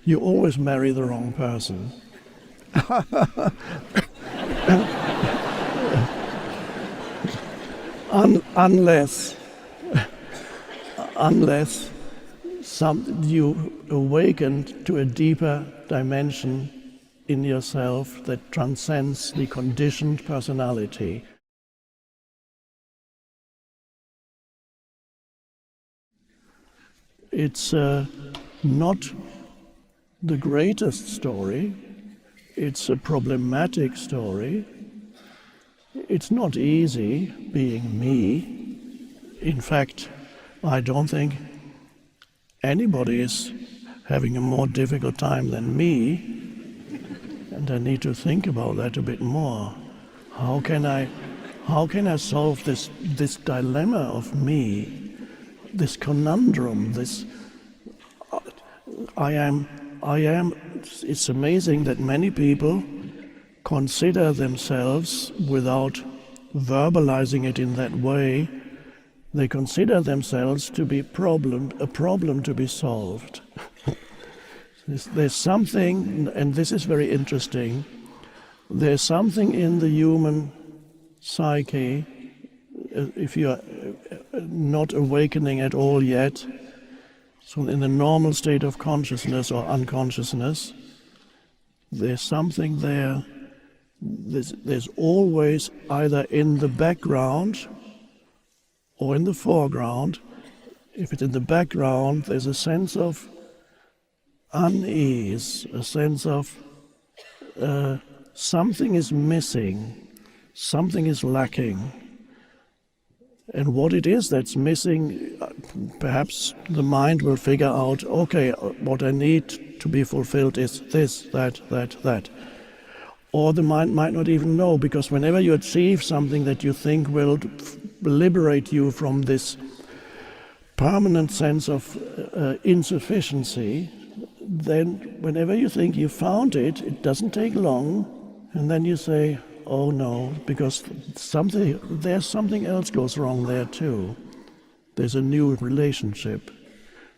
you always marry the wrong person. Unless you awaken to a deeper dimension in yourself that transcends the conditioned personality. It's not the greatest story. It's a problematic story. It's not easy being me. In fact, I don't think anybody is having a more difficult time than me, and I need to think about that a bit more. How can I solve this dilemma of me, this conundrum, this I am. It's amazing that many people consider themselves, without verbalizing it in that way, they consider themselves to be a problem to be solved. There's something, and this is very interesting, there's something in the human psyche, if you're not awakening at all yet, so in the normal state of consciousness or unconsciousness, there's something there. There's always, either in the background or in the foreground. If it's in the background, there's a sense of unease, a sense of something is missing, something is lacking. And what it is that's missing, perhaps the mind will figure out, okay, what I need to be fulfilled is this, that. Or the mind might not even know, because whenever you achieve something that you think will liberate you from this permanent sense of insufficiency, then whenever you think you found it, it doesn't take long, and then you say, oh no, because there's something else goes wrong there too. There's a new relationship,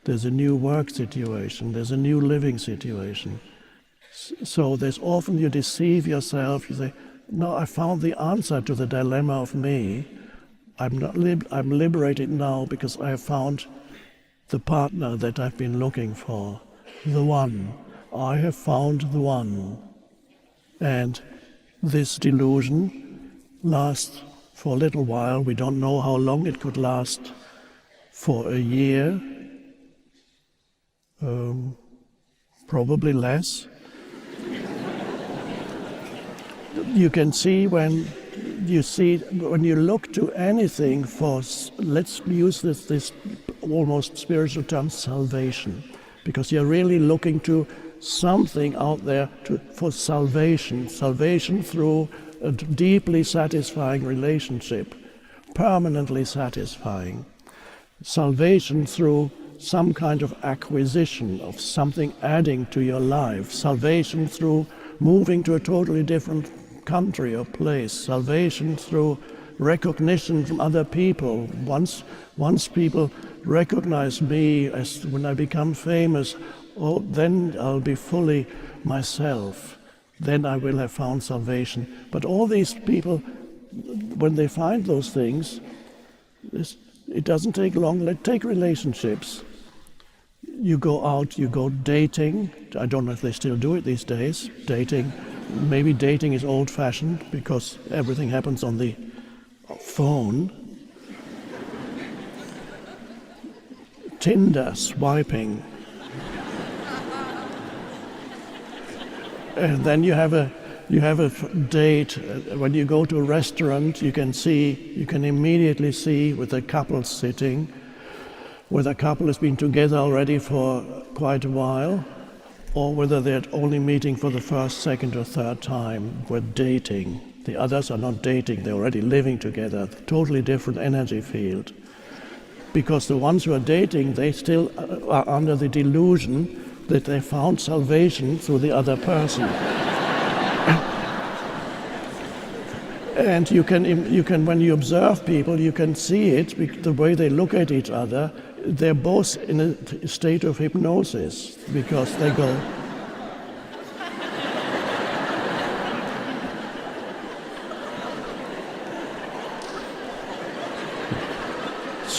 there's a new work situation, there's a new living situation. So there's often you deceive yourself, you say, no, I found the answer to the dilemma of me. I'm liberated now because I have found the partner that I've been looking for, the one. I have found the one. And this delusion lasts for a little while. We don't know how long it could last. For a year, probably less. You can see when you look to anything for, let's use this almost spiritual term, salvation, because you're really looking to something out there for salvation through a deeply satisfying relationship, permanently satisfying. Salvation through some kind of acquisition of something adding to your life. Salvation through moving to a totally different country or place. Salvation through recognition from other people. Once people recognize me as when I become famous, oh, then I'll be fully myself. Then I will have found salvation. But all these people, when they find those things, it doesn't take long. Take relationships. You go out, you go dating. I don't know if they still do it these days, dating. Maybe dating is old-fashioned because everything happens on the phone. Tinder, swiping. And then you have a date. When you go to a restaurant, you can immediately see with a couple sitting, whether a couple has been together already for quite a while, or whether they're only meeting for the first, second, or third time. We're dating. The others are not dating, they're already living together. Totally different energy field. Because the ones who are dating, they still are under the delusion that they found salvation through the other person. And you can, when you observe people, you can see it, the way they look at each other. They're both in a state of hypnosis, because they go,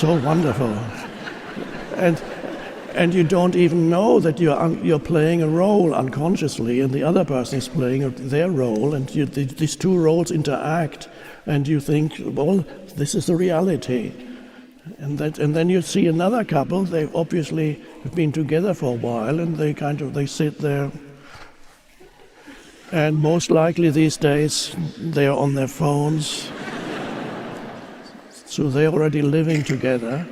so wonderful. And you don't even know that you're playing a role unconsciously, and the other person is playing their role, and these two roles interact, and you think, well, this is the reality. And then you see another couple. They obviously have been together for a while, and they sit there. And most likely these days they're on their phones, so they're already living together.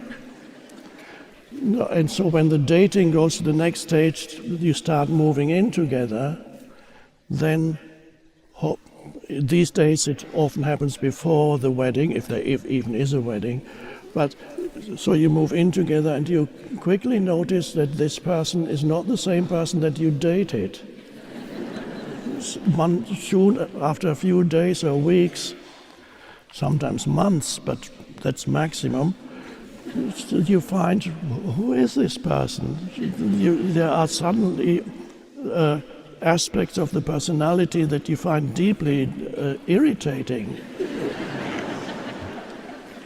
And so when the dating goes to the next stage, you start moving in together, then these days it often happens before the wedding, if even is a wedding. But so you move in together and you quickly notice that this person is not the same person that you dated. Soon, after a few days or weeks, sometimes months, but that's maximum, you find, who is this person? There are suddenly aspects of the personality that you find deeply irritating,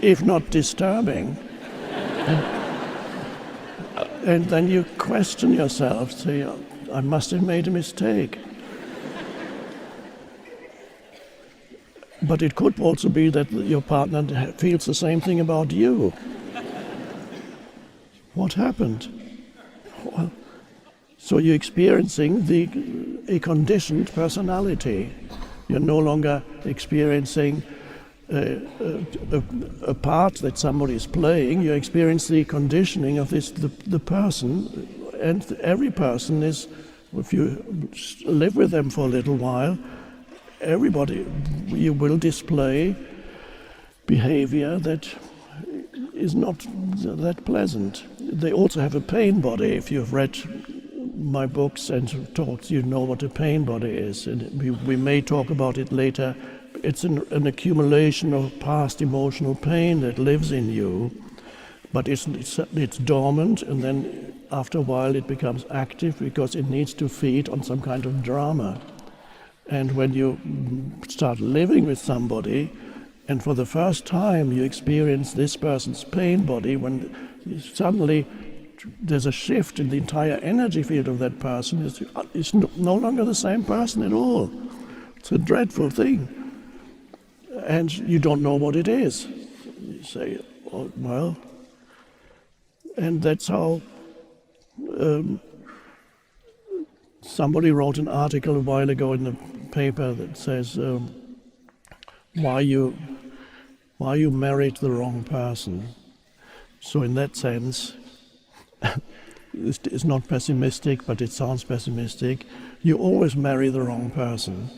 if not disturbing. And then you question yourself, say, I must have made a mistake. But it could also be that your partner feels the same thing about you. What happened? Well, so you're experiencing a conditioned personality. You're no longer experiencing a part that somebody is playing. You experience the conditioning of the person, and every person is, if you live with them for a little while, everybody, you will display behavior that is not that pleasant. They also have a pain body. If you've read my books and talks, you know what a pain body is. And we may talk about it later. It's an accumulation of past emotional pain that lives in you, but it's dormant, and then after a while it becomes active because it needs to feed on some kind of drama. And when you start living with somebody, and for the first time you experience this person's pain body, when suddenly there's a shift in the entire energy field of that person, it's no longer the same person at all. It's a dreadful thing. And you don't know what it is. You say, oh, well, and that's how somebody wrote an article a while ago in the paper that says why you married the wrong person. So in that sense, it's not pessimistic, but it sounds pessimistic. You always marry the wrong person.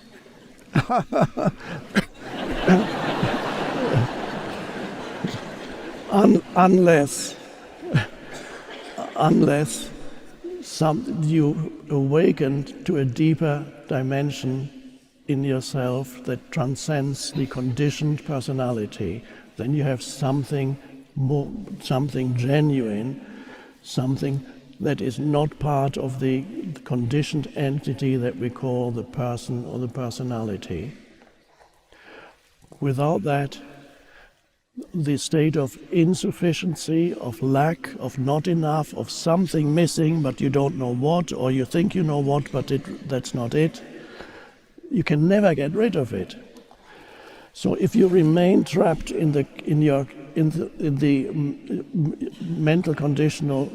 Unless you awakened to a deeper dimension in yourself that transcends the conditioned personality, then you have something more, something genuine, something that is not part of the conditioned entity that we call the person or the personality. Without that, the state of insufficiency, of lack, of not enough, of something missing, but you don't know what, or you think you know what, but that's not it. You can never get rid of it. So if you remain trapped in the mental conditional,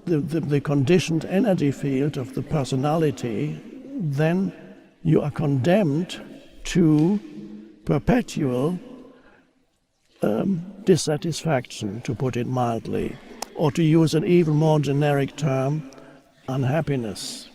the conditioned energy field of the personality, then you are condemned to perpetual dissatisfaction, to put it mildly, or to use an even more generic term, unhappiness.